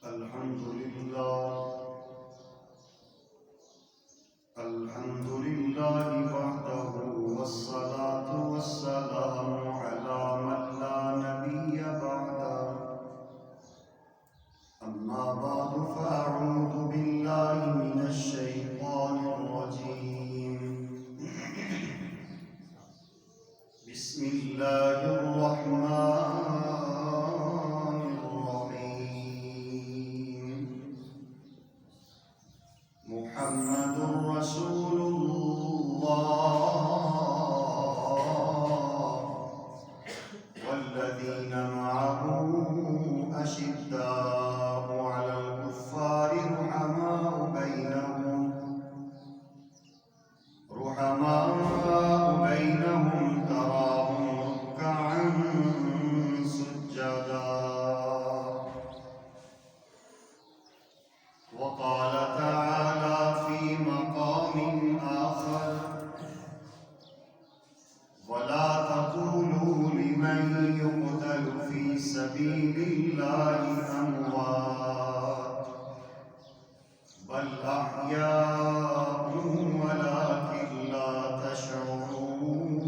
الحمد لله وحده والصلاة والسلام على من لا نبي بعده أما بعد فأعوذ بالله من الشيطان الرجيم بسم الله الرحمن الرحيم محمد رسول الله والذين معه أشداء على الكفار رحماء بينهم تراهم ركعا سجدا وقال تعالى في مقام آخر ولا تقولوا لمن يقتل في سبيل الله أموات بل أحياء ولكن لا تشعرون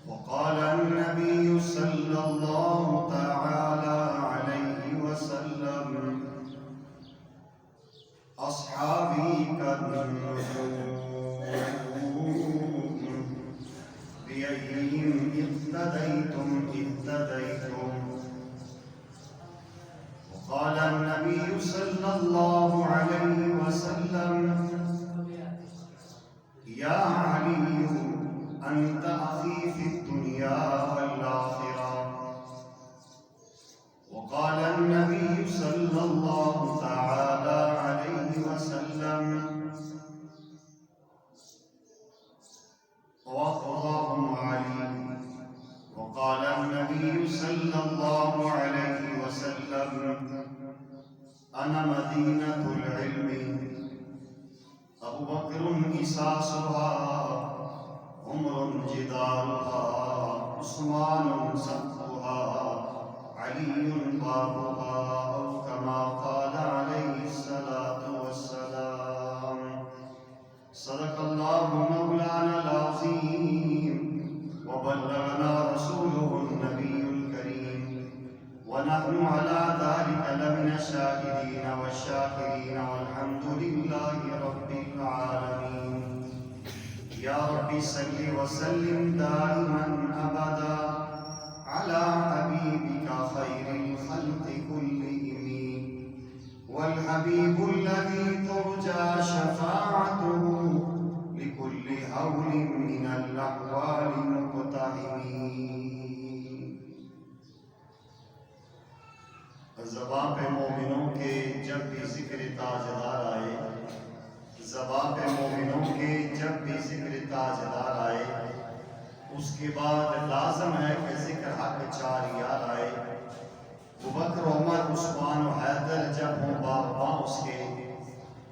وقال النبي صلى الله تعالى عليه وسلم أصحابي كالنجوم بأيهم اقتديتم اهتديتم وقال النبي صلى الله عليه وسلم يا علي أنت أخي في الدنيا والآخرة وقال النبي صلى الله تعالى عليه وسلم وأفضلهم علي وقال النبي صلى الله عليه وسلم أنا مدينة العلم أبو بكر إساسها عمر جدارها عثمان سقفها علي بابها أو كما قال عليه الصلاة والسلام صدق الله مولانا العظيم وبلغنا رسوله النبي الكريم ونحن على ذلك لمن الشاهدين والشاكرين والحمد لله رب العالمين يا رب صل وسلم دائما أبدا على حبيبك خير الخلق كلهم والحبيب الذي ترجى شفاعته لكل هول من الأحوال مقتحمين زبان پہ مومنوں کے جب بھی ذکر تاجدار آئے زبان پہ مومنوں کے جب بھی ذکر تاجدار آئے اس کے بعد لازم ہے کہ ذکر حق چار یار آئے ابوبکر عمر عثمان و حیدر جب ہوں باپ اس کے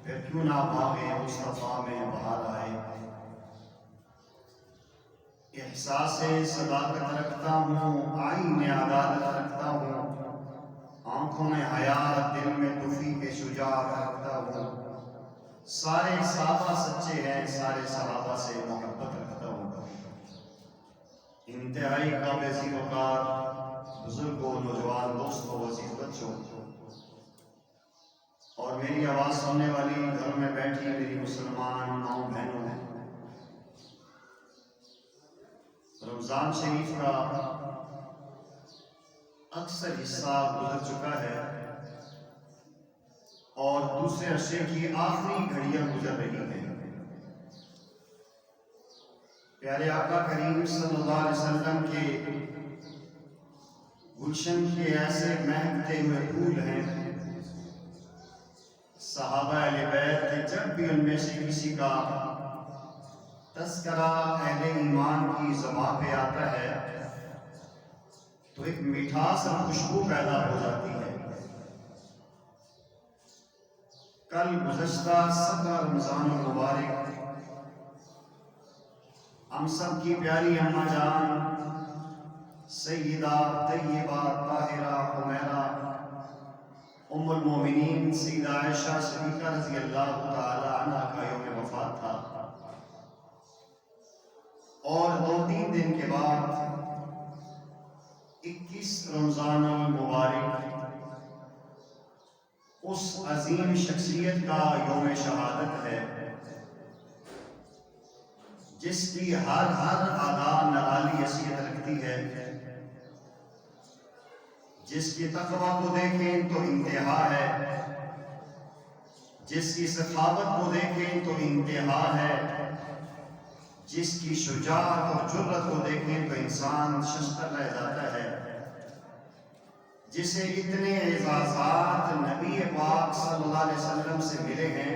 پھر کیوں نہ بھاگے مصطفیٰ میں بہار آئے احساس صداقت رکھتا ہوں آئین عدالت رکھتا ہوں آنکھوں میں حیات دل میں توفیق کے شجاعت رکھتا ہوں سارے صحابہ سچے ہیں سارے صحابہ سے محبت رکھتا ہوں انتہائی قابل وقار بزرگوں نوجوان دوستوں عزیز بچوں اور میری آواز سننے والی گھر میں بیٹھی میری مسلمان ماؤں بہنوں ہیں رمضان شریف کا اکثر حصہ گزر چکا ہے اور دوسرے عرصے کی آخری گھڑیاں گزر رہی ہیں پیارے آقا کریم صلی اللہ علیہ وسلم کے گلشن کے ایسے مہکتے ہوئے پھول ہیں صحابہ اہل بیت کے جب بھی ان میں سے کسی کا تذکرہ اہل ایمان کی زبان پہ آتا ہے تو ایک مٹھاس اور خوشبو پیدا ہو جاتی ہے کل گزشتہ 17 رمضان المبارک ہم سب کی پیاری اماں جان سیدہ طیبہ طاہرہ حمیرہ ام المومنین سیدہ عائشہ صدیقہ رضی اللہ تعالی عنہ کا یوم وفات تھا، اور 2-3 دن کے بعد 21 رمضان المبارک اس عظیم شخصیت کا یوم شہادت ہے جس کی ہر ادا نرالی حیثیت رکھتی ہے، جس کی تقوی کو دیکھیں تو انتہا ہے، جس کی سخاوت کو دیکھیں تو انتہا ہے، جس کی شجاعت اور جرأت کو دیکھیں تو انسان ششدر رہ جاتا ہے، جسے اتنے اعزازات نبی پاک صلی اللہ علیہ وسلم سے ملے ہیں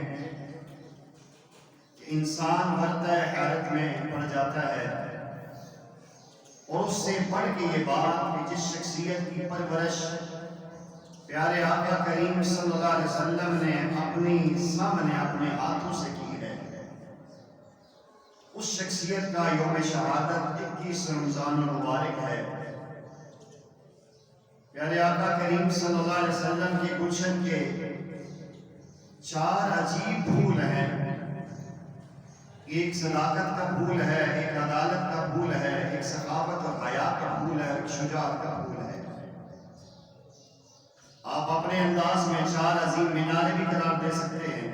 کہ انسان ورطہ حیرت میں پڑ جاتا ہے۔ اور اس سے پڑھ کے یہ بات کہ جس شخصیت کی پرورش پیارے آقا کریم صلی اللہ علیہ وسلم نے اپنی سامنے اپنے ہاتھوں سے کی ہے، اس شخصیت کا یوم شہادت 21 رمضان المبارک ہے۔ پیارے آقا کریم صلی اللہ علیہ وسلم کے گلشن کے 4 عجیب پھول ہیں، ایک صداقت کا پھول ہے، ایک عدالت کا پھول ہے، ایک سخاوت اور حیا کا پھول ہے، ایک شجاعت کا پھول ہے۔ آپ اپنے انداز میں 4 عظیم میناریں بھی قرار دے سکتے ہیں۔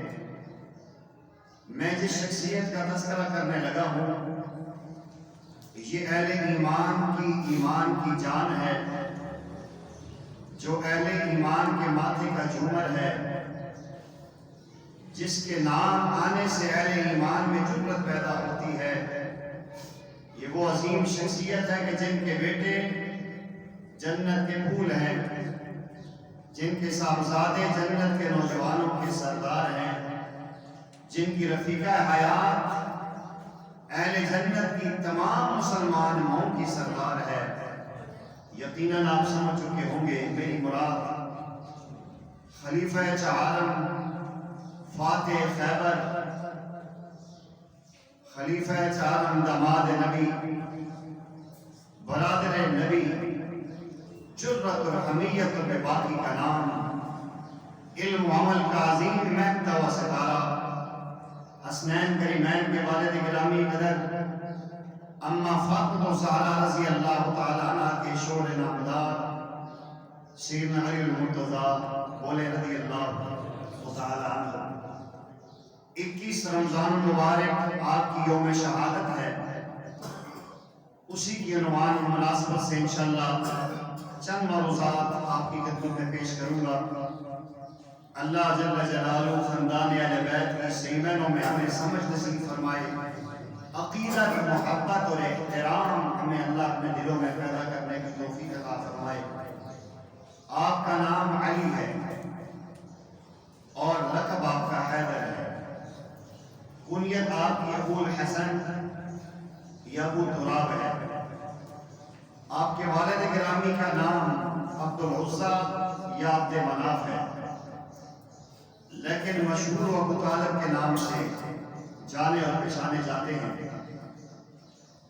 میں جس شخصیت کا تذکرہ کرنے لگا ہوں یہ اہل ایمان کی جان ہے، جو اہل ایمان کے ماتھے کا جھومر ہے، جس کے نام آنے سے اہل ایمان میں جرأت پیدا ہوتی ہے۔ یہ وہ عظیم شخصیت ہے کہ جن کے بیٹے جنت کے پھول ہیں، جن کے صاحبزادے جنت کے نوجوانوں کے سردار ہیں، جن کی رفیقہ حیات اہل جنت کی تمام مسلمان ماؤں کی سردار ہے۔ یقیناً آپ سمجھ چکے ہوں گے میری مراد خلیفہ عالم، فاتح خیبر، خلیفہ عالم، داماد نبی، برادر نبی، جرأت اور حمیت اور باقی کا نام، علم و عمل کا عظیم مہکتا و ستارہ، حسنین کریمین کے والد گرامی قدر اما فاطمہ الزہرا رضی اللہ تعالیٰ عنہ کے شور نامدار سیدنا علی المرتضیٰ بولے رضی اللہ تعالیٰ عنہ۔ 21 رمضان المبارک آپ کی یوم شہادت ہے، اسی کی عنوان مناسبت سے انشاءاللہ چند معروضات آپ کی خدمت میں پیش کروں گا۔ اللہ جل جلالہ خاندان اہل بیت کی سیمینوں میں ہمیں سمجھ نصیب فرمائے، عقیدہ کی محبت اور احترام ہمیں اللہ اپنے دلوں میں پیدا کرنے کی توفیق عطا فرمائے۔ آپ کا نام علی ہے اور لقب آپ کا حیدر ہے، کنیت آپ کی ابو الحسن یا ابو تراب ہے۔ آپ کے والد گرامی کا نام عبد العزیٰ یا عبد مناف ہے، لیکن مشہور ابو طالب کے نام سے جانے اور پہچانے جاتے ہیں۔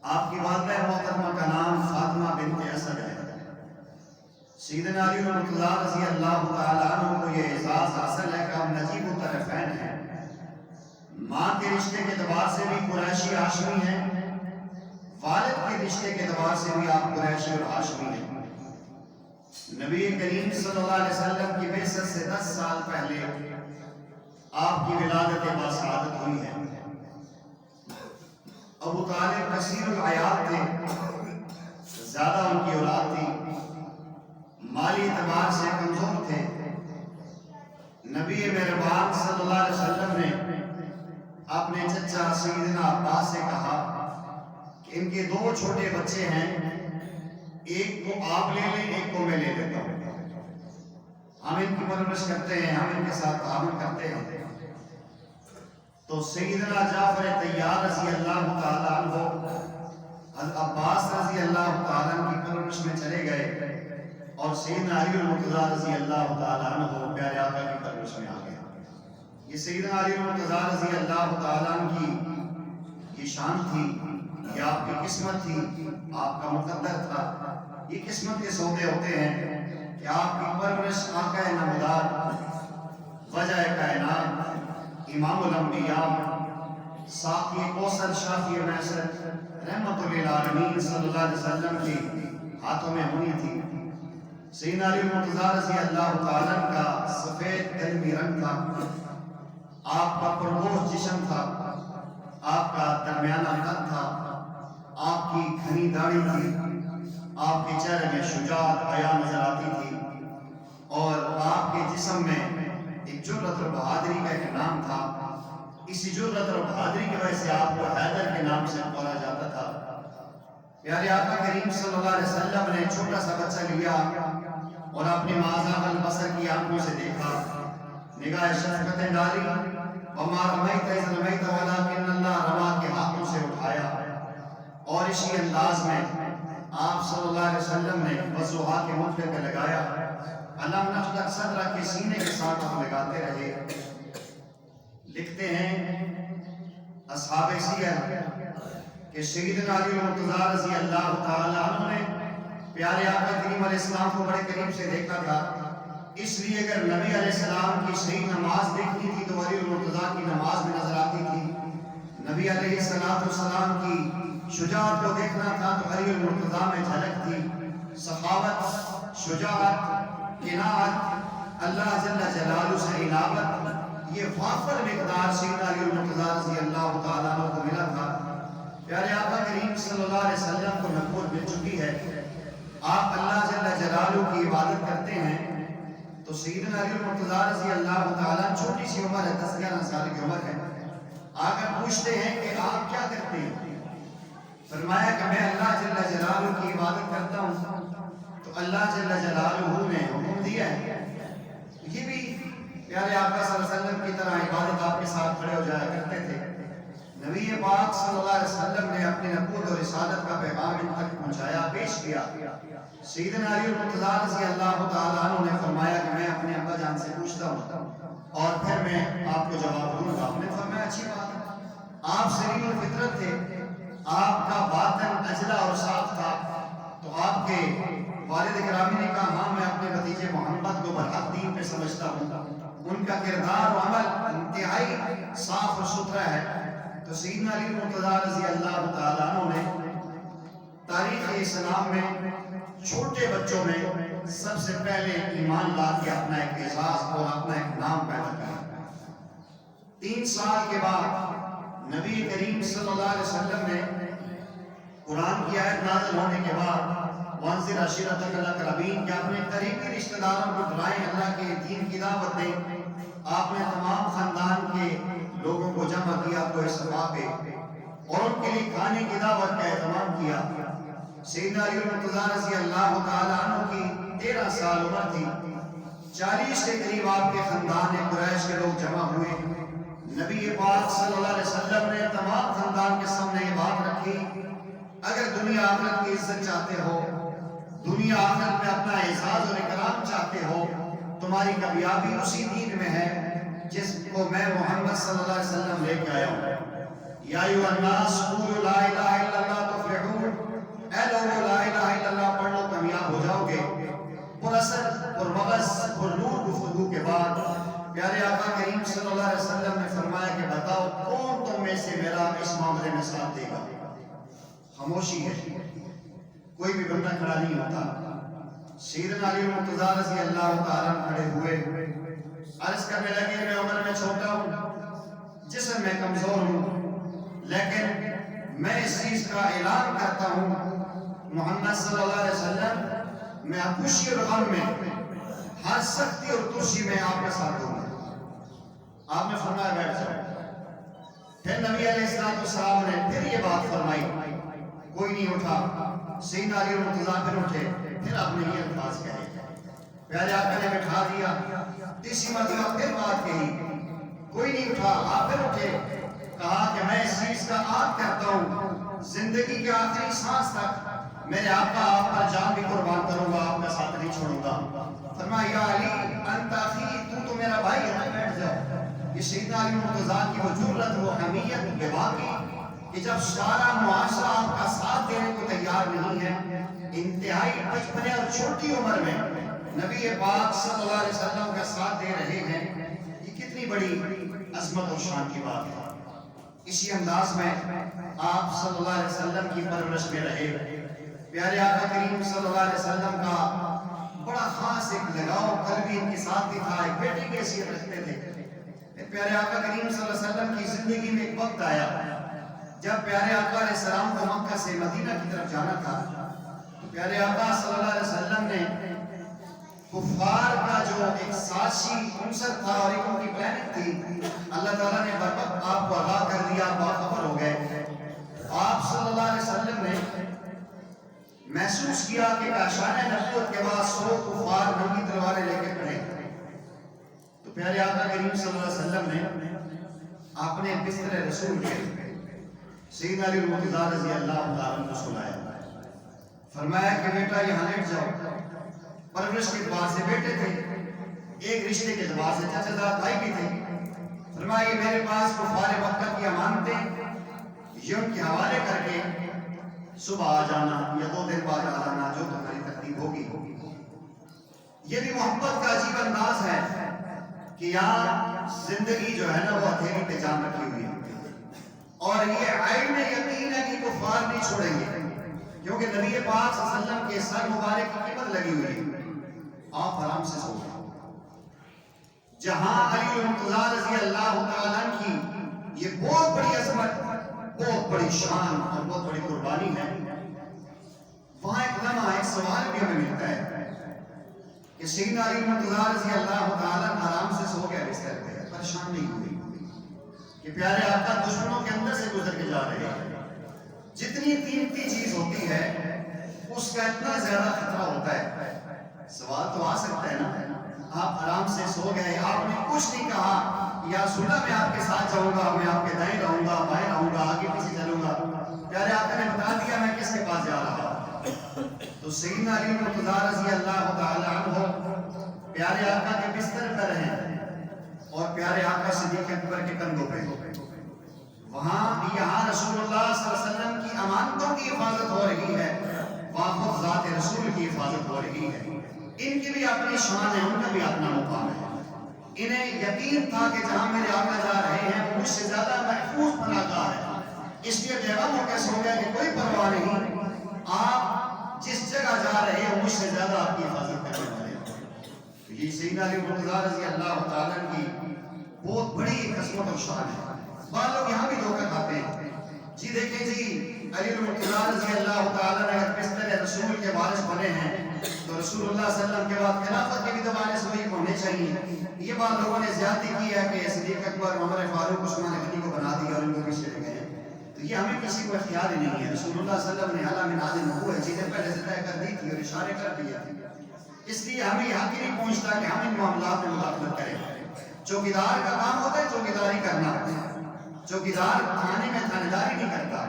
آپ کی والدہ محترمہ کا نام فاطمہ بنت اسد ہے۔ سیدنا علی المرتضیٰ رضی اللہ تعالیٰ عنہ کو یہ اعزاز حاصل ہے کہ ہم نجیب الطرفین ہیں، ماں کے رشتے کے اعتبار سے بھی قریشی ہاشمی ہیں، والد کے رشتے کے اعتبار سے بھی آپ قریشی اور ہاشمی ہیں۔ نبی کریم صلی اللہ علیہ وسلم کی بعثت سے 10 سال پہلے آپ کی ولادت باسعادت ہوئی ہے۔ ابو طالب کثیر العیات تھے، زیادہ ان کی اولاد تھی، مالی اعتبار سے کمزور تھے۔ نبی مہربان صلی اللہ علیہ وسلم نے اپنے چچا سیدنا عباس سے کہا کہ ان کے 2 چھوٹے بچے ہیں، ایک کو آپ لے لیں، ایک کو میں لے لیتا ہوں، ہم ان کی پرورش کرتے ہیں، ہم ان کے ساتھ تعاون کرتے ہیں۔ تو سیدنا جعفر طیار رضی اللہ تعالیٰ عنہ حضرت عباس رضی اللہ تعالیٰ عنہ کی پرورش میں چلے گئے، اور سیدنا علی المرتضیٰ رضی اللہ تعالیٰ عنہ پیارے آقا کی پرورش میں آ گئے۔ یہ سیدنا علی المرتضیٰ رضی اللہ تعالیٰ عنہ کی یہ شان تھی، یہ آپ کی قسمت تھی، آپ کا مقدر تھا یہ قسمت کے سودے ہوتے ہیں کہ آپ کی پرورش آقا نمودار وجہ کائنات امام الانبیاء ساقی کوثر شافی محسر رحمت للعالمین صلی اللہ علیہ وسلم کی ہاتھوں میں ہونی تھی۔ سیدنا علی مرتضیٰ رضی اللہ تعالیٰ کا سفید علمی رنگ تھا، آپ کا پرگوش جسم تھا، آپ کا درمیانہ قد تھا، آپ کی گھنی داڑھی تھی، آپ کے چہرے میں شجاعت حیا نظر آتی تھی، اور آپ کے جسم میں ایک جرأت اور بہادری کا ایک نام تھا۔ اسی جرأت اور بہادری کی وجہ سے آپ کو حیدر کے نام سے پکارا جاتا تھا۔ پیارے آقا کریم صلی اللہ علیہ وسلم نے چھوٹا سا بچہ لیا اور اپنی مازاغ البصر کی آنکھوں سے دیکھا، نگاہ شفقتیں ڈالی، وما رمیت اذ رمیت ولکن اللہ رما کے ہاتھوں سے اٹھایا، اور اسی انداز میں آپ صلی اللہ علیہ وسلم نے وضوحا کے مطلق پہ لگایا، علم نشرح صدرک کے سینے کے ساتھ ہم لگاتے رہے۔ لکھتے ہیں اصحاب سیر کہ سیدنا علی مرتضیٰ رضی اللہ تعالیٰ عنہ نے پیارے آقا کریم علیہ السلام کو بڑے قریب سے دیکھا تھا، اس لیے اگر نبی علیہ السلام کی صحیح نماز دیکھنی تھی تو علی مرتضیٰ کی نماز میں نظر آتی تھی، نبی علیہ السلام کی شجاعت کو دیکھنا تھا تو علی مرتضیٰ میں جھلک تھی۔ سخاوت، شجاعت، قناعت، اللہ جل جلالہ سے انابت، یہ وافر مقدار سیدنا علی مرتضیٰ رضی اللہ تعالیٰ عنہ کو ملا تھا۔ پیارے آقا کریم صلی اللہ علیہ وسلم کو نبوت مل چکی ہے، آپ اللہ جل جلالہ کی عبادت کرتے ہیں، تو سیدنا علی مرتضیٰ رضی اللہ تعالیٰ چھوٹی سی عمر ہے، 10-11 سال کی عمر ہے، آگر پوچھتے ہیں کہ آپ کیا کرتے ہیں؟ فرمایا کہ میں اللہ جل جلالہ کی عبادت کرتا ہوں، تو اللہ جل جلالہ نے حکم دیا ہے۔ یہ بھی پیارے آقا صلی اللہ علیہ وسلم کی طرح عبادت آپ کے ساتھ کھڑے ہو جایا کرتے تھے۔ نبی پاک صلی اللہ علیہ وسلم نے اپنی نبوت اور رسالت کا پیغام ان تک پہنچایا، پیش کیا۔ سیدنا علی مرتضیٰ رضی اللہ تعالیٰ عنہ نے فرمایا کہ میں اپنے ابا جان سے پوچھتا ہوں اور پھر میں آپ کو جواب دوں گا۔ نے فرمایا اچھی بات ہے، آپ سلیم الفطرت تھے، آپ کا باطن اجلا اور صاف تھا، تو آپ کے والد گرامی نے کہا ہاں میں اپنے بھتیجے محمد کو برحق دین پہ سمجھتا ہوں، ان کا کردار و عمل انتہائی صاف اور ستھرا ہے۔ تو سیدنا علی مرتضیٰ رضی اللہ تعالیٰ عنہ نے تاریخ اسلام میں چھوٹے بچوں میں سب سے پہلے ایمان لا کے اپنا ایک اعزاز اور اپنا ایک نام پیدا کیا۔ 3 سال کے بعد نبی کریم صلی اللہ علیہ وسلم نے قرآن کی آیت نازل ہونے کے بعد وانذر عشیرتک الاقربین کہ اپنے قریبی رشتہ داروں کو بلائیں، اللہ کے دین کی دعوت دیں۔ آپ نے تمام خاندان کے لوگوں کو جمع کیا کوہ صفا پہ اور ان کے لیے کھانے کی دعوت کا اہتمام کیا۔ سیدنا علی مرتضیٰ رضی اللہ تعالیٰ عنہ کی 13 سال عمر تھی، 40 کے قریب آپ کے خاندان قریش کے لوگ جمع ہوئے۔ نبی پاک صلی اللہ علیہ وسلم نے تمام خاندان کے سامنے یہ بات رکھی، اگر دنیا آخرت کی عزت چاہتے ہو، دنیا آخرت میں اپنا اعزاز اور اکرام چاہتے ہو، تمہاری کامیابی اسی دین میں ہے جس کو میں محمد صلی اللہ علیہ وسلم لے کے آیا ہوں۔ یا ایھا الناس قولوا لا الہ الا اللہ تفلحون، اے لوگو لا الہ الا اللہ پڑھ لو کامیاب ہو جاؤ گے۔ پر اثر پر مغز پر نور گفتگو کے بعد پیارے آقا کریم صلی اللہ علیہ وسلم نے فرمایا کہ بتاؤ کون تم میں سے میرا اس معاملے میں ساتھ دے گا؟ خاموشی ہے، کوئی بھی بندہ کھڑا نہیں ہوتا۔ سیدنا علی مرتضیٰ رضی اللہ تعالیٰ کھڑے ہوئے، عرض کرنے لگے میں عمر میں چھوٹا ہوں، جسم میں کمزور ہوں، لیکن میں اس چیز کا اعلان کرتا ہوں محمد صلی اللہ علیہ وسلم میں خوشی اور غم میں ہر سختی اور ترشی میں آپ کے ساتھ ہوں۔ آپ نے فرمایا بیٹھ جاؤ۔ پھر نبی علیہ السلام نے پھر یہ بات فرمائی، کوئی نہیں اٹھا۔ سیدنا علی مرتضیٰ پھر اٹھے، پھر آپ نے یہ الفاظ کہے، پیارے آقا نے بٹھا دیا۔ تیسری مرتبہ پھر بات کہی، کوئی نہیں اٹھا، آپ پھر اٹھے، کہا کہ میں اس چیز کا عہد کرتا ہوں زندگی کے آخری سانس تک میرے آقا آپ کا جان بھی قربان کروں گا، آپ کا ساتھ نہیں چھوڑوں گا۔ فرمایا یا علی انت اخی، تو میرا بھائی ہے، بیٹھ جاؤ۔ یہ سیدنا علی مرتضیٰ کی وہ جرأت، وہ حمیت بے باقی کہ جب سارا معاشرہ آپ کا ساتھ دینے کو تیار نہیں ہے، انتہائی بچپنے اور چھوٹی عمر میں نبی پاک صلی اللہ علیہ وسلم کا ساتھ دے رہے ہیں، یہ کتنی بڑی عظمت اور شان کی بات ہے۔ اسی انداز میں آپ صلی اللہ علیہ وسلم کی پرورش میں رہے۔ پیارے آقا کریم صلی اللہ علیہ وسلم کا بڑا خاص ایک لگاؤ قلبی ان کے ساتھ بھی تھا، ایک بیٹے کی حیثیت رکھتے تھے۔ پیارے آقا کریم صلی اللہ علیہ وسلم کی زندگی میں ایک وقت آیا جب پیارے آقا علیہ السلام کو مکہ سے مدینہ کی طرف جانا تھا۔ تو پیارے آقا صلی اللہ علیہ وسلم نے کفار کا جو ایک سازشی عنصر تھا اور ایک ان کی پلاننگ تھی، اللہ تعالیٰ نے برکت آپ کو آگاہ کر دیا، آپ باخبر ہو گئے۔ آپ صلی اللہ علیہ وسلم نے محسوس کیا کہ کاشان نبوت کے بعد 100 کفار ننگی تلواریں لے کے کھڑے۔ تو پیارے آقا کریم صلی اللہ علیہ وسلم نے اپنے بستر رسول کے سیدنا علی المرتضیٰ رضی اللہ عنہ کو سنایا، فرمایا کہ بیٹا یہاں لیٹ جاؤ۔ پرورش کے اعتبار سے بیٹے تھے، ایک رشتے کے اعتبار سے چچا زاد بھائی بھی تھے۔ فرمایا کہ میرے پاس کفار مکہ کی امانتیں یہ ان کے حوالے کر کے صبح آ جانا یا 2 دن بعد آ جانا، جو تمہاری ترتیب ہوگی۔ یہ بھی محبت کا عجیب انداز ہے کہ یہاں زندگی جو ہے نا وہ ہتھیلی پہ جان رکھی ہوئی ہے، اور یہ عین یقین ہے کہ کفار نہیں چھوڑیں گے، کیونکہ نبی پاک صلی اللہ علیہ وسلم کے سر مبارک کی قیمت لگی ہوئی ہے۔ آپ آرام سے سو جائیں۔ جہاں علی المرتضیٰ رضی اللہ تعالیٰ کی یہ بہت بڑی عظمت، بہت بڑی شان اور بہت بڑی قربانی ہے، وہاں ایک لمحہ ایک سوال بھی ہمیں ملتا ہے کہ سیدنا علی المرتضیٰ رضی اللہ تعالیٰ آرام سے سو گئے بستر پہ، پریشان نہیں ہوئی کہ پیارے آقا دشمنوں کے اندر سے گزر کے جا رہے ہیں۔ جتنی قیمتی چیز ہوتی ہے اس کا اتنا زیادہ خطرہ ہوتا ہے۔ سوال تو آ سکتا ہے نا، آپ آرام سے سو گئے، آپ نے کچھ نہیں کہا یا سنا میں آپ کے ساتھ جاؤں گا، میں آپ کے دائیں رہوں گا، بائیں رہوں گا، آگے پیچھے چلوں گا۔ پیارے آقا نے بتا دیا میں کس کے پاس جا رہا ہوں۔ تو سیدنا علی المرتضیٰ رضی اللہ تعالی عنہ پیارے آقا کے بستر پر ہیں اور پیارے آقا صدیق اکبر کے کندھوں پہ۔ وہاں یہاں رسول اللہ صلی اللہ علیہ وسلم کی امانتوں کی حفاظت ہو رہی ہے، وہاں خود ذات رسول کی حفاظت ہو رہی ہے۔ ان کی بھی اپنی شان ہے، ان کا بھی اپنا مقام ہے۔ انہیں یقین تھا کہ جہاں میرے آقا جا رہے ہیں وہ مجھ سے زیادہ محفوظ پناہ گاہ ہے، اس لیے جگہ موقع سو گیا کہ کوئی پرواہ نہیں، آپ جس جگہ جا رہے ہیں مجھ سے زیادہ آپ کی حفاظت کرنے والے ہیں۔ تو یہ سیدنا علی المرتضیٰ رضی اللہ تعالیٰ کی بہت بڑی عظمت اور شان ہے۔ بعض لوگ یہاں بھی دھوکہ کھاتے ہیں، جی دیکھیں جی علی المرتضیٰ رضی اللہ تعالیٰ نے اگر بستر رسول کے وارث بنے ہیں تو رسول اللہ صلی اللہ علیہ وسلم کے بعد خلافت کے بھی تو وارث وہی ہونے چاہیے۔ یہ بات لوگوں نے زیادتی کی ہے کہ صدیق اکبر، عمر فاروق، عثمان غنی کو بنا دیا اور ان کو پیچھے لے گئے۔ تو یہ ہمیں کسی کو اختیار ہی نہیں ہے۔ رسول اللہ صلی اللہ علیہ وسلم نے اعلیٰ من هذه النبوة چیزیں پہلے سے طے کر دی تھی اور اشارے کر دیا، اس لیے ہمیں یہاں کی نہیں پہنچتا کہ ہم ان معاملات میں مداخلت کریں۔ چوکیدار کا کام ہوتا ہے چوکیداری کرنا، چوکیدار تھانے میں تھانے داری نہیں کرتا۔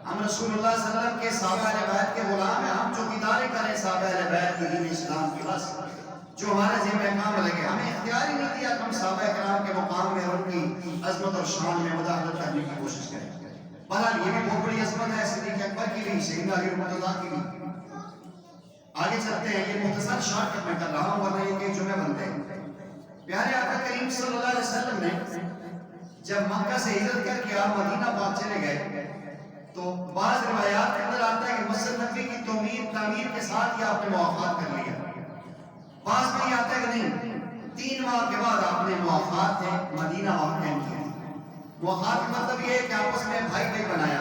ہم رسول اللہ صلی اللہ علیہ وسلم کے صحابہ اہل بیت کے غلام ہیں، ہم چوکیداری کریں صحابہ اہل بیت کی دین اسلام کی، بس جو ہمارے ذمہ کام لگے۔ ہمیں اختیار ہی نہیں دیا کہ ہم صحابہ کرام کے مقام میں اور ان کی عظمت اور شان میں مداخلت کرنے کی کوشش کریں۔ بہرحال یہ بھی بہت بڑی عظمت ہے صدیق اکبر کی بھی، سیدنا علی المرتضیٰ کی بھی۔ آگے چلتے ہیں، یہ مختصر شارٹ کٹ میں کر رہا ہوں ورنہ یہ کہ جمعے بنتے ہیں۔ پیارے آقا کریم صلی اللہ علیہ وسلم نے جب مکہ سے ہجرت کر کے آپ مدینہ پاک چلے گئے تو بعض روایات کے اندر آتا ہے کہ مسجد نبوی کی تعمیر کے ساتھ یہ آپ نے موافقات کر لیا۔ بعض میں یہ آتا ہے کہ نہیں، 3 ماہ کے بعد آپ نے موافقات تھے مدینہ قائم کی۔ موافقات کا مطلب یہ ہے کہ آپس میں بھائی بھائی بنایا۔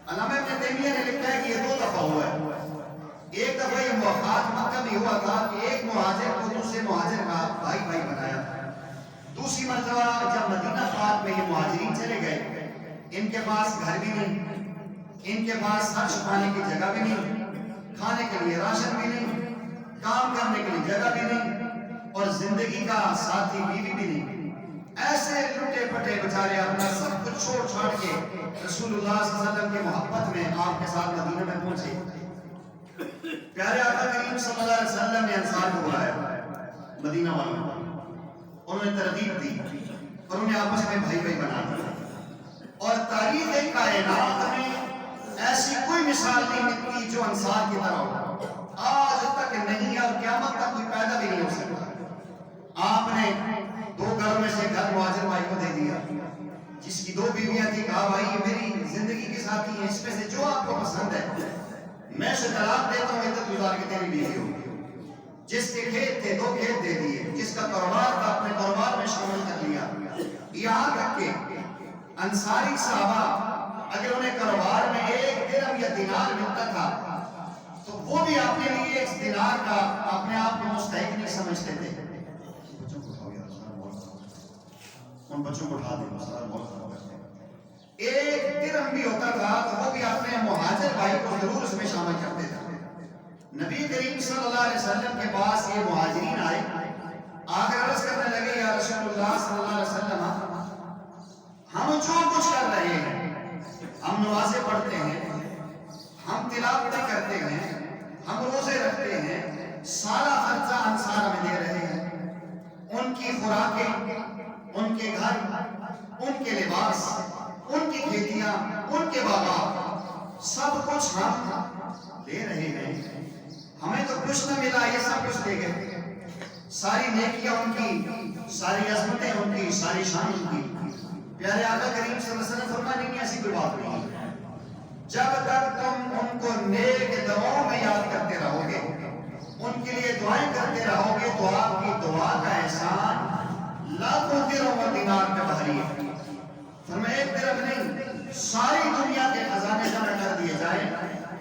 علامہ ابن تیمیہ نے لکھا ہے کہ یہ 2 دفعہ ہوا ہے۔ ایک دفعہ یہ موافقات مکہ میں ہوا تھا کہ ایک مہاجر کو دوسرے مہاجر کا بھائی بھائی بنایا تھا۔ دوسری مرتبہ جب مدینہ پاک میں یہ مہاجرین چلے گئے، ان کے پاس گھر بھی نہیں، ان کے پاس سر چھپانے کی جگہ بھی نہیں، کھانے کے لیے راشن بھی نہیں، کام کرنے کے لیے جگہ بھی نہیں، اور زندگی کا ساتھی بیوی بھی نہیں۔ ایسے لٹے پٹے بچارے اپنا سب کچھ چھوڑ چھاڑ کے رسول اللہ صلی اللہ علیہ وسلم کی محبت میں آپ کے ساتھ مدینہ میں پہنچے۔ پیارے آقا کریم صلی اللہ علیہ وسلم نے انصار کو بلایا، مدینہ والوں کو انہوں نے ترغیب دی اور انہیں آپس میں بھائی بھائی بنا دیا۔ اور تاریخ کائنات میں ایسی کوئی مثال نہیں ملتی جو انصار کی طرح ہو، آج تک نہیں ہے اور قیامت تک کوئی پیدا بھی نہیں ہو سکتا۔ آپ نے 2 گھروں میں سے گھر مہاجر بھائی کو دے دیا، جس کی 2 بیویاں تھی، کہا بھائی یہ میری زندگی کے ساتھی ہیں، اس میں سے جو آپ کو پسند ہے میں اسے طلاق دیتا ہوں، عدت گزار کے تیری بیوی ہوگی۔ جس کے کھیت تھے 2 کھیت دے دیے، جس کا کاروبار تھا اپنے کاروبار میں شامل کر لیا۔ یہاں تک کہ انصاری صحابہ اگر انہیں کاروبار میں 1 درہم یا دینار ملتا تھا تو وہ بھی اپنے لیے اس دینار کا اپنے آپ کو مستحق نہیں سمجھتے تھے۔ بچوں کو اٹھاؤ یار، ان بچوں کو اٹھا دیں، سارا بہت خراب ہے۔ 1 درہم بھی ہوتا تھا تو وہ بھی اپنے مہاجر بھائی کو ضرور اس میں شامل کرتے تھے۔ نبی کریم صلی اللہ علیہ وسلم کے پاس یہ مہاجرین آئے، آگر عرض کرنے لگے یا رسول اللہ صلی اللہ علیہ وسلم، ہم جو کچھ کر رہے ہیں، ہم نمازیں پڑھتے ہیں، ہم تلاوتیں کرتے ہیں، ہم روزے رکھتے ہیں، سارا خرچہ انصار ہمیں دے رہے ہیں، ان کی خوراکیں، ان کے گھر، ان کے لباس، ان کی کھیتیاں، ان کے باغات، سب کچھ ہم لے رہے ہیں، ہمیں تو کچھ نہ ملا، یہ سب کچھ دے گئے۔ ساری نیکیاں ان کی، ساری عظمتیں ان کی، ساری شان ان کی۔ پیارے آقا کریم صلی اللہ علیہ وسلم فرمانے کی ایسی کوئی بات نہیں ہے، جب تک تم ان کو نیک دعاؤں میں یاد کرتے رہو گے، ان کے لیے دعائیں کرتے رہو گے، تو آپ کی دعا کا احسان لاکھوں درہم و دینار پہ بھاری ہے۔ فرمایا 1 درہم نہیں، ساری دنیا کے خزانے جمع کر دیے جائیں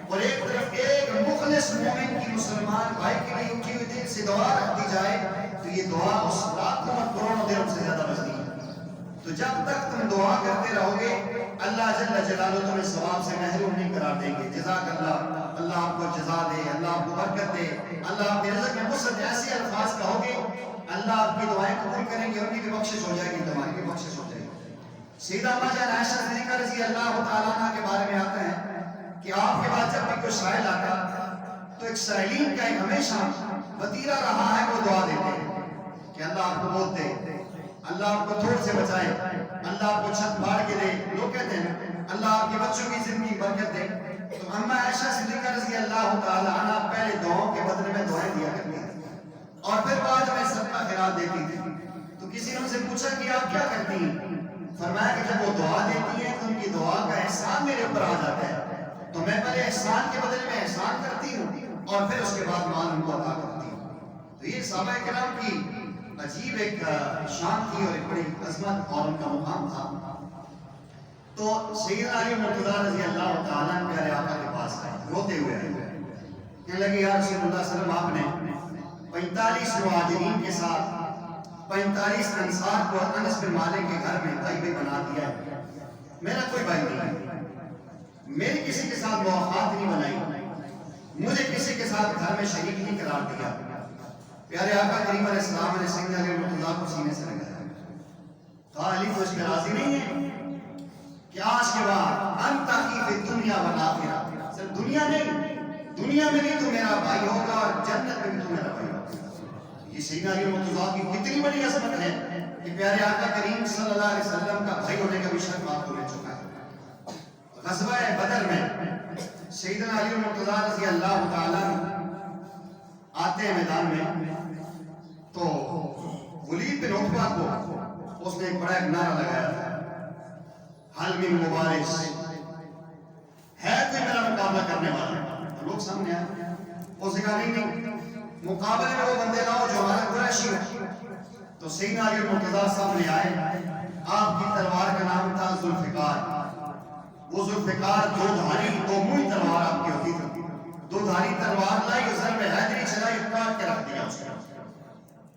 اور ایک طرف ایک مخلص مومن کی مسلمان بھائی کے لیے اٹھی ہوئی دل سے دعا رکھ دی جائے تو یہ دعا اس لاکھوں اور کروڑوں درہم سے زیادہ بچتی ہے۔ تو جب تک تم دعا کرتے رہو گے اللہ جل جلالہ تمہیں ثواب سے محروم نہیں قرار دیں گے۔ جزاک اللہ، اللہ آپ کو جزا دے، اللہ آپ کو برکت دے، اللہ آپ کے رزق میں وسعت ایسے الفاظ کہو گے اللہ آپ کی دعائیں قبول کریں گے، ان کی بھی بخشش ہو جائے گی، تمہاری بھی بخشش ہو جائے گی۔ سیدہ اما جان عائشہ صدیقہ رضی اللہ تعالیٰ عنہ کے بارے میں آتا ہے کہ آپ کے بعد جب بھی کوئی سائل آتا تو ایک سائلین کا ایک ہمیشہ وتیرہ رہا ہے، وہ دعا دیتے ہیں کہ اللہ آپ کو موت دے، اللہ آپ کو دھوپ سے بچائے، اللہ آپ کو چھت پھاڑ کے دے۔ لوگ کہتے ہیں اللہ آپ کے بچوں کی زندگی برکت دے۔ تو اما عائشہ صدیقہ رضی اللہ تعالیٰ عنہ پہلے دعاؤں کے بدلے میں دعائیں دیا کرتی تھی اور پھر بعد میں صدقہ خیرات دیتی تھی۔ تو کسی نے ان سے پوچھا کہ آپ کیا کرتی ہیں؟ فرمایا کہ جب وہ دعا دیتی ہیں تو ان کی دعا کا احسان میرے اوپر آ جاتا ہے، تو میں پہلے احسان کے بدلے میں احسان کرتی ہوں اور پھر اس کے بعد مال ان کو عطا کرتی ہوں۔ تو یہ صحابہ کرام کی عجیب ایک شان تھی اور ایک بڑی عظمت اور ان کا مقام تھا۔ تو سیدنا علی مرتضیٰ رضی اللہ تعالیٰ عنہ پیارے آقا کے پاس آئے، روتے ہوئے آئے، کہنے لگے یا رسول اللہ صلی اللہ علیہ وسلم، آپ نے 45 مہاجرین کے ساتھ 45 انصار کو انس بن مالک کے گھر میں بھائی بھی بنا دیا ہے، میرا کوئی بھائی نہیں ہے، میری کسی کے ساتھ موافقات نہیں بنائی، مجھے کسی کے ساتھ گھر میں شریک نہیں قرار دیا۔ پیارے آقا کریم علیہ السلام نے سیدنا علی مرتضیٰ کو سینے سے لگایا، کہا علی تو اس میں راضی نہیں ہے کہ آج کے بعد انت کی فی الدنیا والآخرہ، صرف دنیا نہیں، دنیا میں بھی تو میرا بھائی ہوگا اور جنت میں بھی تو میرا بھائی ہوگا۔ یہ سیدنا علی مرتضیٰ کی کتنی بڑی عظمت ہے کہ پیارے آقا کریم صلی اللہ علیہ وسلم کا بھائی ہونے کا بھی شرف آپ کو مل چکا ہے۔ غزوہ بدر میں سیدنا علی مرتضیٰ رضی اللہ تعالیٰ آتے ہیں میدان میں، تو ولید بن عتبہ کو اس نے ایک بڑا ایک نعرہ لگایا تھا، حل من مبارز، ہے کوئی میرا مقابلہ کرنے والا؟ تو لوگ سامنے آئے، اس نے کہا نہیں، مقابلے میں وہ بندے لاؤ جو ہمارا قریشی ہو۔ تو سیدنا علی مرتضیٰ سامنے آئے، آپ کی تلوار کا نام تھا ذوالفقار، وہ ذوالفقار 2 دھاری 2 منہ تلوار آپ کی ہوتی تھی، 2 دھاری تلوار لائی، ضرب حیدری چلائی، کاٹ کے رکھ دیا اس کو،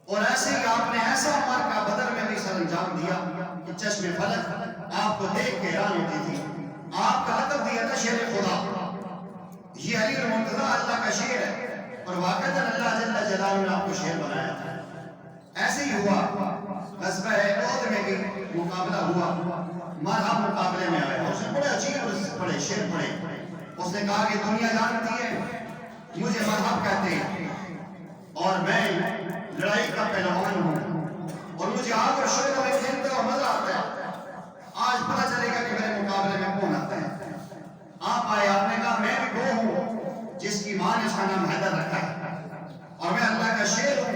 اور ایسے ہی آپ نے ایسا مارکہ بدر میں بھی سر انجام دیا کہ چشم فلک آپ کو دیکھ کے حیران ہوتی تھی۔ آپ کا لقب دیا تھا شیر خدا، یہ علی المرتضیٰ اللہ کا شیر ہے اور واقعتاً اللہ جل جلالہ نے آپ کو شیر بنایا تھا۔ ایسے ہی ہوا غزوہ احد میں بھی مقابلہ ہوا، مرحب مقابلے میں آئے، اس نے بڑے عجیب بڑے شیر پڑے، اس نے کہا کہ دنیا جانتی ہے مجھے مرحب کہتے ہیں اور میں لڑائی کا پہلوان ہوں اور مجھے آگ اور شعلوں میں کھیلتے ہوئے مزہ آتا ہے، آج پتہ چلے گا کہ میرے مقابلے میں کون آتا ہے۔ آپ آئے، شیر ہوں،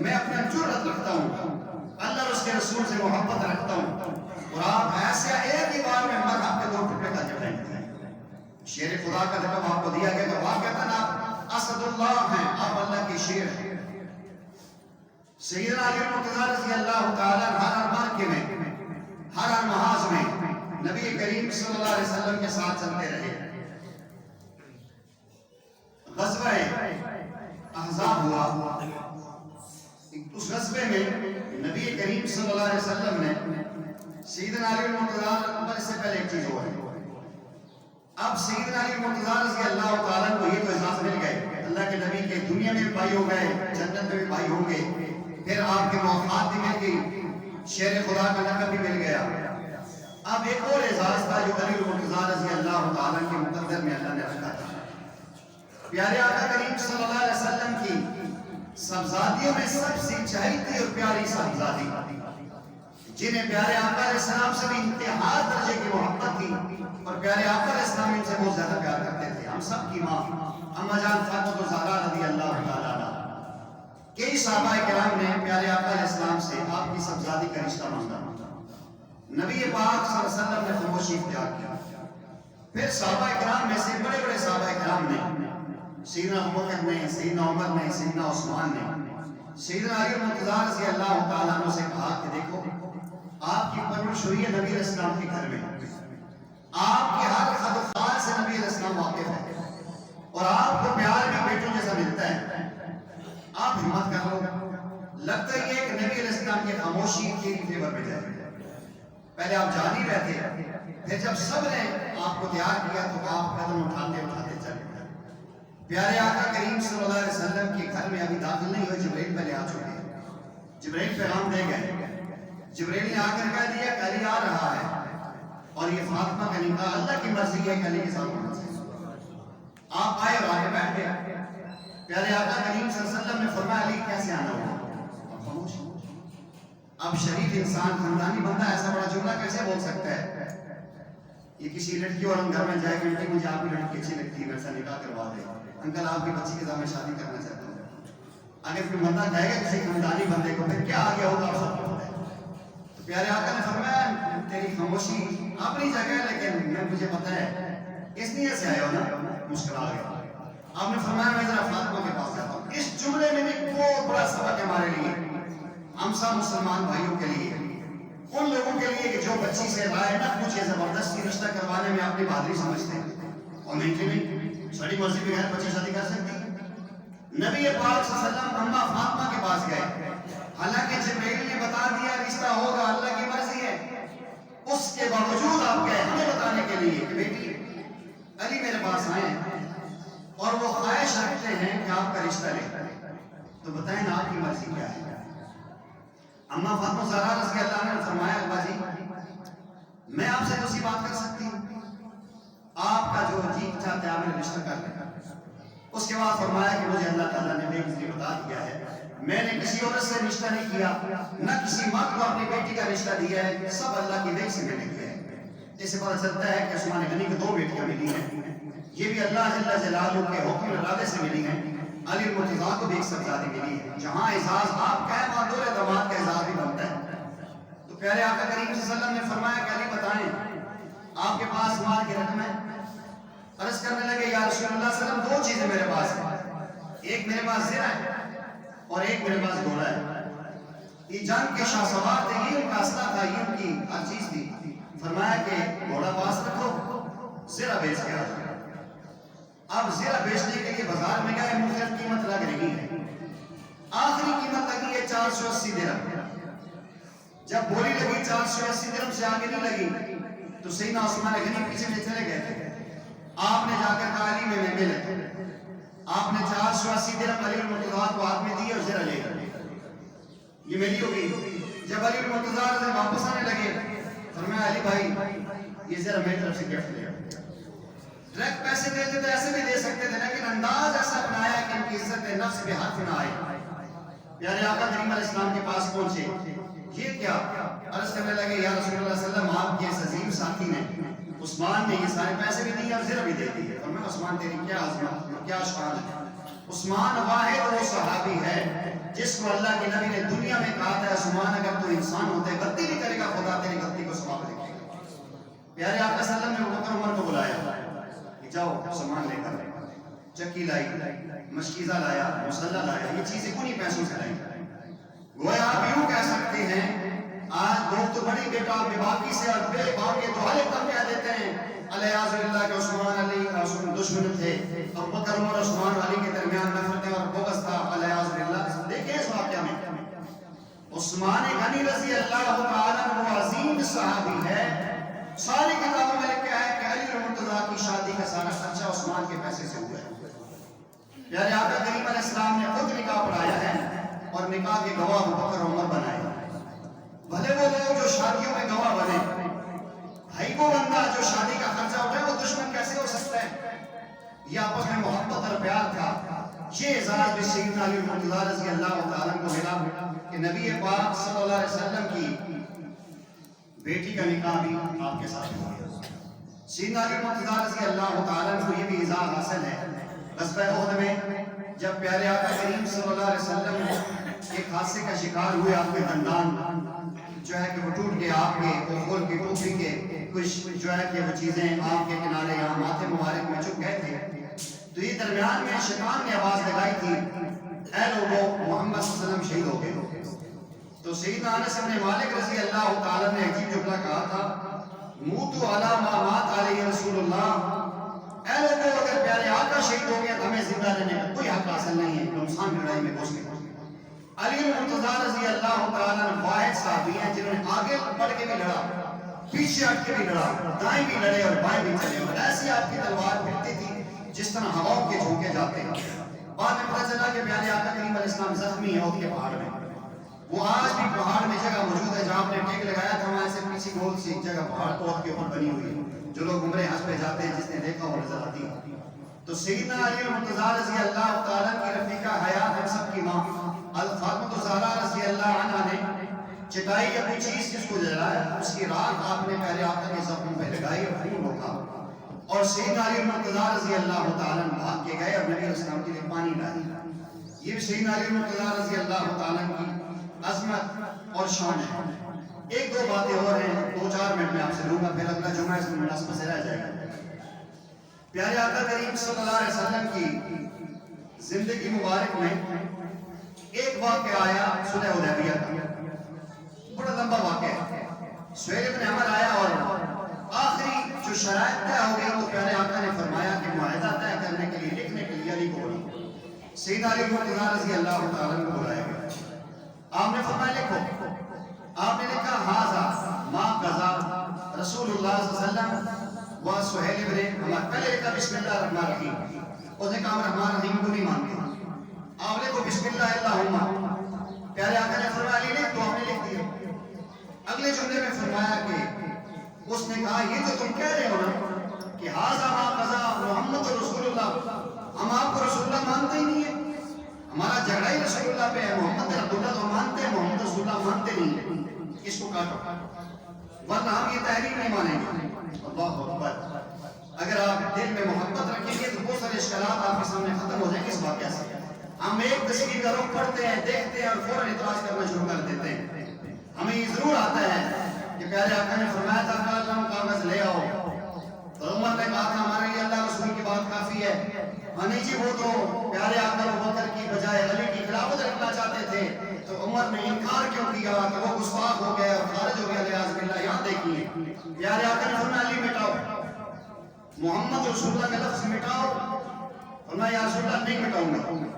میں اپنا جرأت رکھتا ہوں، اللہ اور اس کے رسول سے محبت رکھتا ہوں، اور آپ ایسے ایک ہی بار میں مذہب کے 2 ٹکڑے کر کے پھینکتے ہیں۔ شیر خدا کا لقب آپ کو دیا گیا کہ واقعتاً آپ اسد اللہ ہیں، آپ اللہ کی شیر ہیں۔ سیدنا علی مرتضیٰ رضی اللہ تعالیٰ ہر موقع میں، ہر محاذ میں نبی کریم صلی اللہ علیہ وسلم کے ساتھ چلتے رہے۔ غزوہ احزاب ہوا، اس غزوے میں نبی کریم صلی اللہ علیہ وسلم نے سیدنا علی مرتضیٰ، اس سے پہلے ایک چیز ہوا ہے، اب سیدنا علی مرتضیٰ رضی اللہ تعالیٰ کو یہ تو احساس مل گئے اللہ کے نبی کے دنیا میں بھی بھائی ہو گئے، جنت میں بھی بھائی ہوں گے، پھر آپ کے موافقات بھی مل گئی، شیر خدا کا لقب بھی مل گیا۔ اب ایک اور اعزاز تھا جو علی مرتضیٰ رضی اللہ تعالیٰ کے مقدر میں اللہ نے رکھا تھا۔ پیارے آقا کریم صلی اللہ علیہ وسلم کی صاحبزادیوں میں سب سے چہیتی اور پیاری صاحبزادی، جنہیں پیارے آقا علیہ السلام سے بھی انتہا درجے کی محبت تھی، اور پیارے آقا علیہ السلام ان سے بہت زیادہ پیار کرتے تھے۔ ہم سب کی ماں اما جان فاطمہ الزہرا رضی اللہ تعالیٰ عنہا، کئی صحابہ کرام نے پیارے آقا علیہ السلام سے آپ کی صاحبزادی کا رشتہ مانگا، نبی پاک صلی اللہ علیہ وسلم نے خاموشی اختیار کیا۔ پھر صحابہ کرام میں سے بڑے بڑے صحابہ کرام نے، سیدنا ابوبکر نے، سیدنا عمر نے، سیدنا عثمان نے، سیدنا علی مرتضیٰ رضی اللہ تعالیٰ عنہ سے کہا کہ دیکھو آپ کی پرورش ہوئی ہے نبی علیہ السلام کے گھر میں، آپ کے ہر خد و خال سے نبی علیہ السلام واقف ہے، اور آپ کو پیار بھی بیٹوں جیسا ملتا ہے، آپ ہمت کر لو، لگتا ہے کہ نبی علیہ السلام کی خاموشی کی فیور میں جائے۔ پہلے آپ جان ہی رہتے ہیں، پھر جب سب نے آپ کو تیار کیا تو آپ قدم اٹھاتے اٹھاتے چلے گئے۔ پیارے آقا کریم صلی اللہ علیہ وسلم کے گھر میں ابھی داخل نہیں ہوئے، جبرائیل پہلے آ چکے ہیں، جبرائیل پیغام دے گئے، جبرائیل نے آ کر کہہ دیا کہ علی آ رہا ہے، اور یہ فاطمہ کا نکاح اللہ کی مرضی ہے کہ علی کے ساتھ ہونا چاہیے۔ آپ آئے اور آگے بیٹھ گئے۔ پیارے آقا کریم صلی اللہ علیہ وسلم نے فرمایا علی کیسے آنا ہوگا؟ اب شریف انسان خاندانی بندہ ایسا بڑا جملہ کیسے بول سکتا ہے؟ یہ کسی لڑکی اور ہم گھر میں جائے کہ مجھے آپ کی لڑکی اچھی لگتی ہے، میرے ساتھ نکاح کروا دے، انکل آپ کی بچی کے ساتھ میں شادی کرنا چاہتا ہوں۔ اگر کوئی بندہ کہے گا کسی خاندانی بندے کو، پھر کیا آگے ہوگا آپ سب کو پتہ ہے۔ تو پیارے آقا نے فرمایا تیری خاموشی اپنی جگہ ہے، لیکن مجھے پتہ ہے اس لیے سے آئے ہو نا، مسکرا گیا۔ آپ نے فرمایا میں ذرا فاطمہ کے پاس جاتا ہوں۔ اس جملے میں بھی بہت بڑا سبق ہے ہمارے لیے، ہم سب مسلمان بھائیوں کے لیے، ان لوگوں کے لیے کہ جو بچی سے رائے نہ پوچھے زبردستی رشتہ کروانے میں اپنی بہادری سمجھتے ہیں، اور نہیں سڑی مرضی بغیر بچی شادی کر سکتی۔ نبی پاک صلی اللہ علیہ وسلم اماں فاطمہ کے پاس گئے، حالانکہ جبرائیل نے بتا دیا رشتہ ہوگا، اللہ کی مرضی ہے، اس کے باوجود آپ گئے ہمیں بتانے کے لیے کہ بیٹی علی میرے پاس آئے ہیں اور وہ خواہش رکھتے ہیں کہ آپ کا رشتہ لیں، تو بتائیں نا آپ کی مرضی کیا ہے؟ اماں فاطمہ زہرا رضی اللہ عنہا نے فرمایا ابا جی میں آپ سے دوسری بات کر سکتی ہوں، آپ کا جو جی چاہتے ہیں آپ نے رشتہ کر لیں۔ اس کے بعد فرمایا کہ مجھے اللہ تعالیٰ نے بے گزری بتا دیا ہے، میں نے کسی عورت سے رشتہ نہیں کیا، نہ کسی ماں کو اپنی بیٹی کا رشتہ دیا ہے، سب اللہ کی نیک سے میں نے کیا ہے۔ اس سے پتہ چلتا ہے کہ عثمان غنی کو 2 بیٹیاں ملی ہیں، یہ بھی اللہ جل جلالہ کے حکم ارادے سے ملی ہیں۔ علی مرتضیٰ کو بھی ایک صاحبزادی ملی ہے، جہاں اعزاز آپ کا ہے وہاں دور داماد کا اعزاز بھی بنتا ہے۔ تو پیارے آقا کریم صلی اللہ علیہ وسلم نے فرمایا کہ علی بتائیں آپ کے پاس مال کی رقم ہے؟ عرض کرنے لگے یا رسول اللہ صلی اللہ علیہ وسلم 2 چیزیں میرے پاس ہیں، ایک میرے پاس زرہ ہے اور ایک میرے پاس گھوڑا ہے۔ یہ جنگ کے شاہ سوار تھے، یہ ان کا اسلحہ تھا، یہ ان کی ہر چیز تھی۔ فرمایا کہ گھوڑا پاس رکھو، زرہ بیچ کے آ جاؤ۔ اب زرہ بیچنے کے لیے بازار میں گئے، مختلف قیمت لگ رہی ہے، آخری قیمت لگی ہے 480 درہم۔ جب بولی لگی 480 درہم سے آگے نہیں لگی تو سیدنا عثمان غنی پیچھے میں چلے گئے تھے۔ آپ نے جا کر کہا علی میں ملے، آپ نے 480 درہم علی المرتضیٰ کو ہاتھ میں دی اور زرہ لے کر یہ ملی ہوگی۔ جب علی المرتضیٰ سے واپس آنے لگے فرمایا علی بھائی یہ زرہ میری طرف سے گفٹ لیا۔ ڈائریکٹ پیسے دیتے تو ایسے بھی دے سکتے تھے، لیکن انداز ایسا بنایا کہ ان کی عزت نفس پہ ہاتھ نہ آئے۔ پیارے آقا کریم علیہ السلام کے پاس پہنچے، یہ کیا؟ عرض کرنے لگے یا رسول اللہ صلی اللہ علیہ وسلم آپ کے اس عظیم ساتھی نے عثمان نے یہ سارے پیسے بھی دیے اور زرہ بھی دے دی ہے۔ فرمایا عثمان تیری کیا عظمت کیا شان ہے، عثمان واحد وہ صحابی ہے کو اللہ کے نبی نے دنیا میں کہا تھا عثمان اگر تو انسان ہوتے غلطی بھی کرے گا خدا تیری غلطی کو ثواب لکھے گا. پیارے آقا صلی اللہ علیہ وسلم نے ابوبکر عمر کو بلایا کہ جاؤ سامان لے کر. چکی لائی, مشکیزہ لایا, مسلح لایا, یہ چیزیں انہی پیسوں سے لائی. گویا آپ یوں کہہ سکتے ہیں آج لوگ تو بڑی بیٹا بے باقی سے اور بے باقی تو حالے کم کہہ دیتے ہیں علیہ اللہ کے عثمان علی دشمن تھے. ابوبکر عمر عثمان علی کے درمیان نفرت اور بغض تھا علیہ اللہ. دیکھیں اس واقعہ میں عثمان غنی رضی اللہ تعالیٰ عنہ عظیم صحابی ہے. ساری کتابوں میں لکھا ہے کہ علی المرتضیٰ کی شادی کا سارا خرچہ عثمان کے پیسے سے ہوا ہے. پیارے آقا کریم علیہ السلام نے خود نکاح پڑھایا ہے اور نکاح کے گواہ ابوبکر عمر بنائے. بھلے وہ لوگ جو شادیوں میں گواہ بنے, بھائی وہ بندہ جو شادی کا خرچہ اٹھائے وہ دشمن کیسے ہو سکتا ہے؟ یہ آپس میں محبت اور پیار تھا. یہ اعزاز بھی سیدنا علی المرتضیٰ رضی اللہ تعالیٰ کو ملا کہ نبی پاک صلی اللہ علیہ وسلم کی بیٹی کا نکاح بھی آپ کے ساتھ ہوا. سیدنا علی المرتضیٰ رضی اللہ تعالیٰ کو یہ بھی اعزاز حاصل ہے. غزوہ احد میں جب پیارے آقا کریم صلی اللہ علیہ وسلم ایک حادثے کا شکار ہوئے, آپ کے دندان جو ہے کہ وہ ٹوٹ کے آپ کے غول کی ٹوپی کے کچھ جو ہے کہ وہ چیزیں آم کے کنارے یا ماتھے مبارک میں چپ گئے تھے, تو یہ درمیان میں شیطان نے آواز لگائی تھی اے لوگوں محمد صلی اللہ علیہ وسلم شہید ہو گئے. تو سیدنا انس بن مالک رضی اللہ تعالیٰ نے عجیب جملہ کہا تھا موتو علی ما مات علیہ رسول اللہ. اے لوگوں اگر پیارے آقا شہید ہو گئے تو ہمیں زندہ رہنے کا کوئی حق حاصل نہیں ہے, رمضان کی لڑائی میں گھس گئے. علی المرتضیٰ رضی اللہ تعالیٰ نے واحد صحابی ہیں جنہوں نے آگے بڑھ کے بھی لڑا, پیچھے ہٹ کے بھی لڑا, دائیں بھی لڑے اور بائیں بھی چلے, اور ایسی آپ کی تلوار پھرتی تھی جس طرح ہواؤں کے جھونکے جاتے ہیں. بعد میں پتہ چلا کہ پیارے آقا کریم علیہ السلام زخمی ہیں احد کے پہاڑ میں. وہ آج بھی پہاڑ میں جگہ موجود ہے جہاں آپ نے ٹیک لگایا تھا, وہاں سے پیچھے گول سی ایک جگہ پہاڑ احد کے اوپر بنی ہوئی ہے. جو لوگ عمرے حج پہ جاتے ہیں جس نے دیکھا وہ نظر آتی ہے. تو سیدنا علی المرتضیٰ رضی اللہ تعالیٰ کی رفیقہ حیات ہم سب کی ماں فاطمہ الزہرا رضی اللہ عنہا نے چٹائی یا کوئی چیز جس کو جلایا, اس کی راکھ آپ نے پہلے آقا کے زخم پہ لگائی اور خون روکا, اور سیدنا علی المرتضیٰ رضی اللہ تعالیٰ بھاگ کے گئے اور نبی علیہ السلام کے لیے پانی لائی. یہ سیدنا علی المرتضیٰ رضی اللہ تعالیٰ کی عظمت اور شان ہے. ایک دو باتیں اور ہیں, 2-4 منٹ میں آپ سے لوں گا, پھر اگلا جمعہ اس میں مناسبت سے رہ جائے گا. پیارے آقا کریم صلی اللہ علیہ وسلم کی زندگی مبارک میں ایک واقعہ آیا صلح حدیبیہ کا, بڑا لمبا واقعہ ہے. سہیل بن عمر آیا اور آخری جو شرائط طے ہو گئی تو پیارے آقا نے فرمایا کہ معاہدہ طے کرنے کے لیے لکھنے کے لیے علی کو بلاؤ. سیدنا علی المرتضیٰ رضی اللہ تعالیٰ کو بلایا گیا. آپ نے فرمایا لکھو. آپ نے لکھا ھذا ما قضا رسول اللہ صلی اللہ علیہ وسلم و سہیل بن عمر. پہلے لکھا بسم اللہ الرحمن الرحیم, اس نے کہا الرحمن الرحیم کو نہیں مانتے. آپ نے کو بسم اللہ اللہم. پیارے آقا نے فرمایا علی لکھ, تو آپ نے لکھ دیا. اگلے جملے میں فرمایا کہ اس نے کہا یہ جو تم کہہ رہے ہو نا کہ ھذا ما قضا محمد رسول اللہ, ہم آپ کو رسول اللہ مانتے ہی نہیں ہیں, ہمارا جھگڑا ہی رسول اللہ پہ ہے. محمد عبداللہ تو مانتے ہیں, محمد رسول اللہ مانتے نہیں ہیں. اس کو کاٹو ورنہ ہم یہ تحریر نہیں مانیں گے. اللہ اکبر. اگر آپ دل میں محبت رکھیں گے تو بہت سارے اشکالات آپ کے سامنے ختم ہو جائیں گے. اس واقعہ سے ہم ایک تصویر کا رخ پڑھتے ہیں, دیکھتے ہیں اور فوراً اعتراض کرنا شروع کر دیتے ہیں. ہمیں یہ ضرور آتا ہے کہ پیارے آقا نے فرمایا تھا اللہ کاغذ لے آؤ, تو عمر نے کہا تھا ہمارے لیے اللہ رسول کی بات کافی ہے. نہیں جی وہ تو پیارے آقا ابوبکر کی بجائے علی کی خلافت رکھنا چاہتے تھے, تو عمر نے انکار کیوں کیا کہ وہ گستاخ ہو گئے اور خارج ہو گیا لحاظ باللہ. یہاں دیکھیے پیارے آقا نے فرمایا علی مٹاؤ, محمد رسول اللہ کا لفظ مٹاؤ. فرمایا یا رسول اللہ نہیں مٹاؤں گا,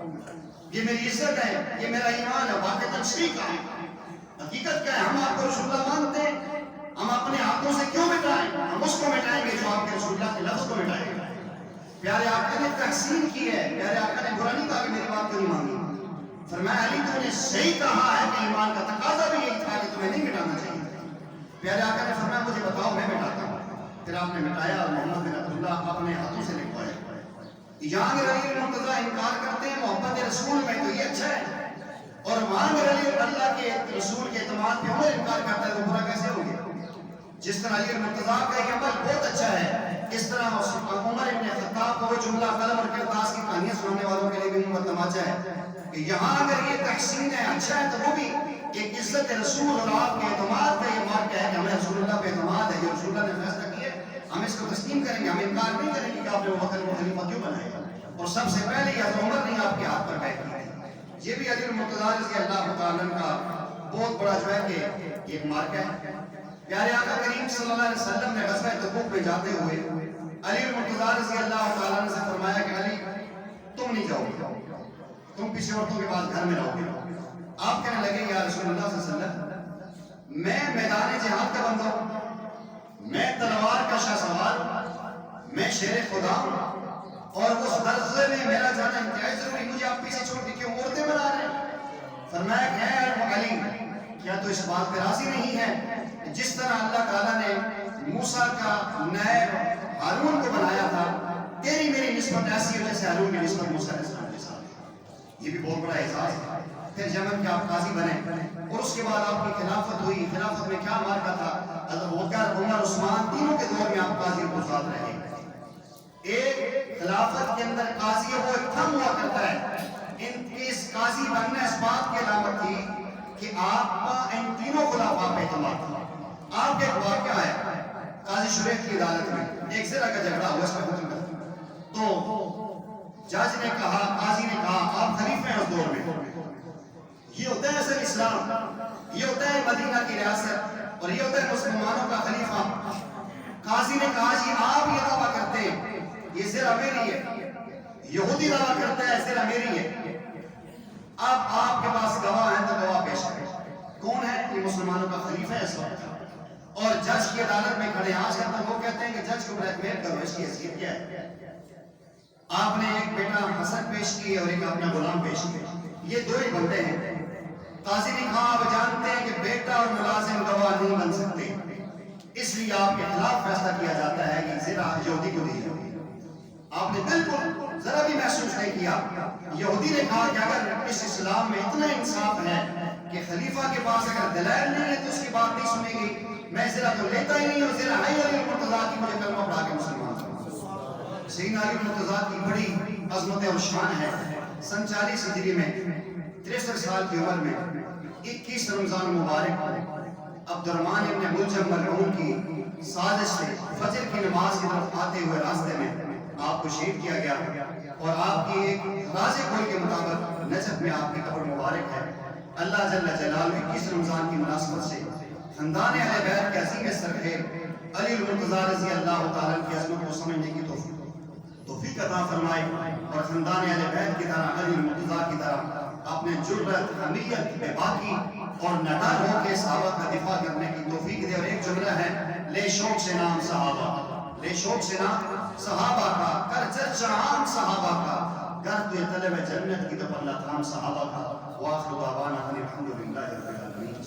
یہ میری عزت ہے, یہ میرا ایمان ہے. واقعہ تشریح کا ہے, حقیقت کیا ہے, ہم آپ کو رسول اللہ مانتے ہیں, ہم اپنے ہاتھوں سے کیوں مٹائیں, ہم اس کو مٹائیں گے جو آپ کے رسول اللہ کے لفظ کو مٹائے گا. پیارے آقا نے تحسین کی ہے, پیارے آقا نے برا نہیں کہا کہ میری بات کیوں نہیں مانگی. فرمایا علی تو نے صحیح کہا ہے کہ ایمان کا تقاضا بھی یہی تھا کہ تمہیں نہیں مٹانا چاہیے. پیارے آقا نے فرمایا مجھے بتاؤ میں مٹاتا ہوں. پھر آپ نے مٹایا اور محمد بن عبداللہ اپنے ہاتھوں سے لکھوایا. یہاں اگر علی المرتضیٰ انکار کرتے ہیں محبت رسول میں تو یہ اچھا ہے, اور وہاں اگر علی اللہ کے رسول کے اعتماد پہ عمر انکار کرتا ہے تو برا کیسے ہو گیا. جس طرح علی المرتضیٰ کا یہ عمل بہت اچھا ہے, اس طرح عمر ابن خطاب کو جملہ قلم اور کرتاس کی کہانیاں سنانے والوں کے لیے بھی عمر تماچا ہے. کہ یہاں اگر یہ تحسین ہے، اچھا ہے، تو وہ بھی ایک عزت رسول اور آپ کے اعتماد کا یہ مارکہ ہے کہ ہمیں رسول اللہ پہ اعتماد ہے، یہ رسول اللہ نے فیصلہ کیا ہے، ہم اس کو تسلیم کریں گے، ہم انکار نہیں کریں گے کہ آپ نے وہ وقت کو خلیفہ کیوں بنایا. اور سب سے پہلے یہ حضرت عمر نے آپ کے ہاتھ پر بیعت کی. یہ بھی علی المرتضیٰ رضی اللہ تعالیٰ عنہ کا بہت بڑا جو ہے کہ ایک مارکہ ہے. پیارے آقا کریم صلی اللہ علیہ وسلم نے غزوہ تبوک میں جاتے ہوئے علی المرتضیٰ رضی اللہ تعالیٰ عنہ سے فرمایا کہ علی تم نہیں جاؤ گے، تم پیچھے عورتوں کے پاس گھر میں رہو گے. آپ کہنے لگے یا رسول اللہ صلی اللہ علیہ وسلم میں میدان جہاد کا بندہ ہوں، میں تلوار کا شاہ سوار، میں شیر خدا ہوں، اور اس درزے میں میرا جانا انتہائی ضروری، مجھے آپ پیچھے چھوڑ کے کیوں عورتیں بنا رہے ہیں؟ فرمایا کہ اے علی کیا تو اس بات پہ راضی نہیں ہے جس طرح اللہ تعالیٰ نے موسیٰ کا نائب ہارون کو بنایا تھا، تیری میری نسبت ایسی ہو جیسے ہارون کی نسبت موسیٰ علیہ السلام کے ساتھ. یہ بھی بہت بڑا اعزاز ہے. پھر یمن کے آپ قاضی بنے اور اس کے بعد آپ کی خلافت ہوئی. خلافت میں کیا مارکا تھا؟ حضرت ابوبکر، عمر، عثمان تینوں کے دور میں آپ قاضی کو ساتھ رہے. ایک خلافت کے اندر قاضی وہ ایک تھم ہوا کرتا ہے. اس قاضی بننا اس بات کی علامت تھی کہ آپ ان تینوں خلافہ پہ اعتماد تھا. آپ کے ایک واقعہ ہے قاضی شریف کی عدالت میں ایک ذرا کا جھگڑا ہوا، اس پہ حکم کرتا تو جج نے کہا، قاضی نے کہا آپ خلیفہ ہیں اس دور میں. یہ ہوتا ہے اصل اسلام، یہ ہوتا ہے مدینہ کی ریاست، اور یہ ہوتا ہے مسلمانوں کا خلیفہ. قاضی نے کہا جی آپ یہ دعویٰ کرتے ہیں یہ ذرا میری ہے، یہودی دعویٰ کرتا ہے ذرا میری ہے، اب آپ کے پاس گواہ ہیں تو گواہ پیش کریں. کون ہے؟ یہ مسلمانوں کا خلیفہ ہے اس وقت، اور جج کی عدالت میں کھڑے. آج کل تک وہ کہتے ہیں کہ جج کو بلیک میل کرو، اس کی حیثیت کیا ہے؟ آپ نے ایک بیٹا حسن پیش کی اور ایک اپنا غلام پیش کیا، یہ دو ہی بندے ہیں. قاضی نے کہا آپ جانتے ہیں کہ بیٹا اور ملازم گواہ نہیں بن سکتے، اس لیے آپ کے خلاف فیصلہ کیا جاتا ہے کہ زرا یہودی کو دی جائے. آپ نے بالکل ذرا بھی محسوس نہیں کیا. یہودی نے کہا کہ اگر اس اسلام میں اتنا انصاف ہے کہ خلیفہ کے پاس اگر دلائل نہیں ہے تو اس کی بات نہیں سنے گی، میں زرا تو لیتا ہی نہیں ہوں، زرا ہے علی المرتضیٰ کی مجھے کلمہ پڑھا کے مسلمان کروں. سیدنا علی المرتضیٰ کی بڑی عظمت اور شان ہے. سن 40 ہجری میں 63 سال کی عمر میں 21 رمضان مبارک عبد الرحمن ابن ملجم ملعون کی سازش سے فجر کی نماز کی طرف آتے ہوئے راستے میں آپ کو شہید کیا گیا، اور آپ کی ایک راز قول کے مطابق نجف میں آپ کی قبر مبارک ہے. اللہ جل جلالہ 21 رمضان کی مناسبت سے خاندان اہل بیت کے عظیم سرخیر علی المرتضیٰ رضی اللہ تعالیٰ کی عظمت کو سمجھنے کی توفیق عطا فرمائے، اور خاندان اہل بیت کی طرح علی المرتضیٰ کی طرح اپنے جرأت، حمیت، بے باکی اور نڈر ہو کے صحابہ کا دفاع کرنے کی توفیق دے. اور ایک جملہ ہے، لے شوق سے نام صحابہ، لے شوق سے نام صحابہ کا، کر چرچا عام صحابہ کا، گر تو یہ طلب جنت کی تو اللہ تھام صحابہ کا. وآخر دعوانا الحمدللہ رب العالمین.